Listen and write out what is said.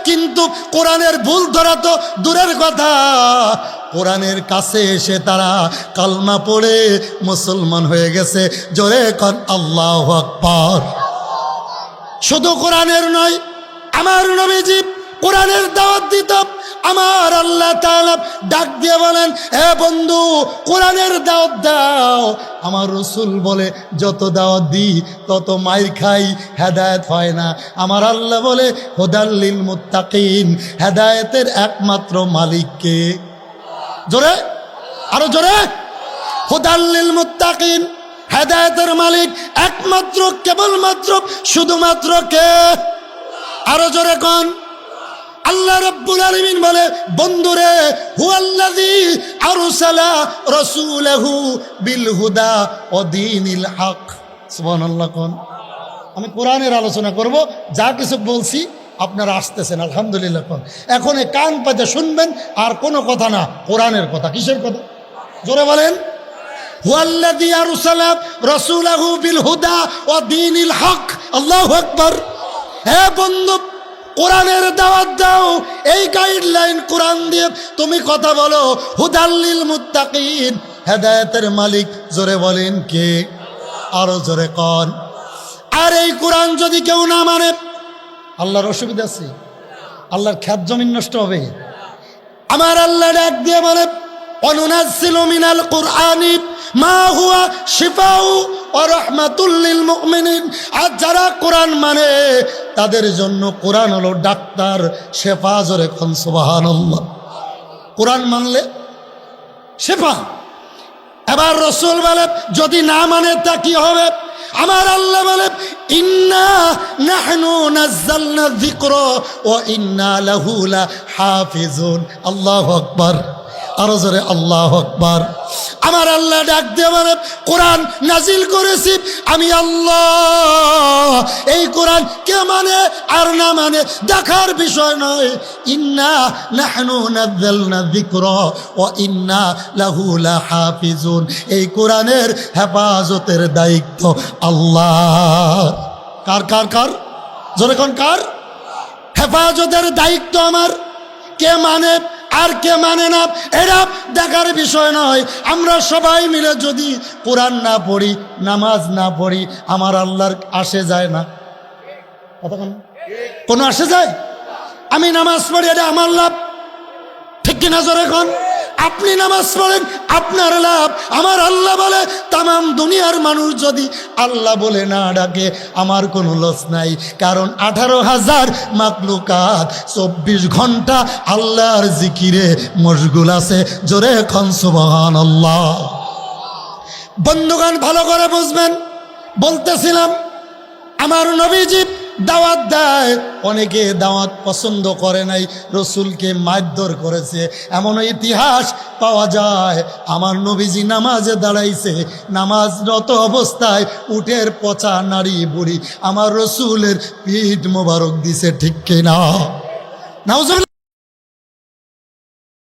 কিন্তু কোরআনের ভুল ধরা তো দূরের কথা, কোরআনের কাছে এসে তারা কালমা পড়ে মুসলমান হয়ে গেছে। জোরে কর আল্লাহু আকবার। শুধু কোরআনের নয়, আমার নবীজি কোরআনের দাওয়াত দিত। আমার আল্লাহ তাআলা ডাক দিয়ে বলেন, হে বন্ধু কোরআনের দাওয়াত দাও। আমার রাসূল বলে, যত দাওয়াত দিই তত মাইর খাই, হেদায়েত হয় না। আমার আল্লাহ বলে, হুদাল লিল মুত্তাকিন, হেদায়েতের একমাত্র মালিক কে? জোরে, আরো জোরে। হুদাল লিল মুত্তাকিন, হেদায়েতের মালিক একমাত্র, কেবলমাত্র, শুধুমাত্র কে? আরো জোরে কোন? আল্লাহ রাব্বুল আলামিন বলে, বন্ধুরে, হুয়াল্লাযী আরসালা রাসূলাহু বিল হুদা ওয়া দীনিল হক। সুবহানাল্লাহ কোন? আমি কোরআনের আলোচনা করব, যা কিছু বলছি আপনারা আসতেছেন আলহামদুলিল্লাহ কোন। এখন কান পাতে শুনবেন, আর কোনো কথা না, কোরআনের কথা। কিসের কথা? জোরে বলেন। হুয়াল্লাযী আরসালা রাসূলাহু বিল হুদা ওয়া দীনিল হক। আল্লাহু আকবার। হে বন্ধু, কোরআনের দাওয়াত দাও, এই গাইডলাইন কোরআন দিয়ে তুমি কথা বলো। হুদাল লিল মুত্তাকিন, হেদায়েতের মালিক জোরে বলেন কে? আরো জোরে কোন? আর এই কোরআন যদি কেউ না মানে, আল্লাহর অসুবিধা আছে? আল্লাহর খেত জমিন নষ্ট হবে? আমার আল্লাহ ডাক দিয়ে বলে, অনুনাজ্জিলু মিনাল কুরআনি মা হুয়া শিফাউ ওয়া রাহমাতুল লিল মুমিনিন। আর যারা কোরআন মানে তাদের জন্য কোরআন হলো ডাক্তার, শেফা। জোরে কোন সুবহানাল্লাহ। কোরআন মানলে শেফা। এবার রাসূল বলে, যদি না মানে তা কি হবে? আমার আল্লাহ বলে, ইন্না নাহনু নাযালনা যিকরা ওয়া ইন্না লাহু লাহাফিজুন। আল্লাহু আকবার। আরো জোরে আল্লাহু আকবার। আমার আল্লাহ ডাক দিয়ে বলে, কোরআন নাজিল করেছি আমি আল্লাহ। এই কোরআন কে মানে আর না মানে দেখার বিষয় নয়। ইন্না নাহনু নাযালনা যিকরা ওয়া ইন্না লাহু লাহাফিজুন। এই কোরআনের হেফাজতের দায়িত্ব আল্লাহ। কার কার কার? জোরে কোন কার? হেফাজতের দায়িত্ব আমার। কে মানে আর কে মানে না এটা দেখার বিষয় নয়। আমরা সবাই মিলে যদি কোরআন না পড়ি, নামাজ না পড়ি, আমার আল্লাহর আসে যায় না? কোনো আসে যায়? আমি নামাজ পড়ি, এটা আমার লাভ, ঠিক কিনা? জোরে কোন? আপনি নামাজ পড়েন, আপনার লাভ। আমার আল্লাহ বলে, তামাম দুনিয়ার মানুষ যদি আল্লাহ বলে না ডাকে, আমার কোনো লস নাই। কারণ 18,000 মাখলুকাত 24 ঘন্টা আল্লাহর জিকিরে মশগুল আছে। জোরে কোন সুবহানাল্লাহ। বন্ধুগণ, ভালো করে বুঝবেন। বলতেছিলাম, আমার নবীজি দাওয়াত দেয়, অনেকে দাওয়াত পছন্দ করে নাই, রসুলকে মারধর করেছে। এমন ইতিহাস পাওয়া যায়, আমার নবীজি নামাজে দাঁড়াইছে, নামাজরত অবস্থায় উটের পচা নারী বুড়ি আমার রসুলের পিঠ মোবারক দিছে, ঠিক কিনা? নাউজুবিল্লাহ।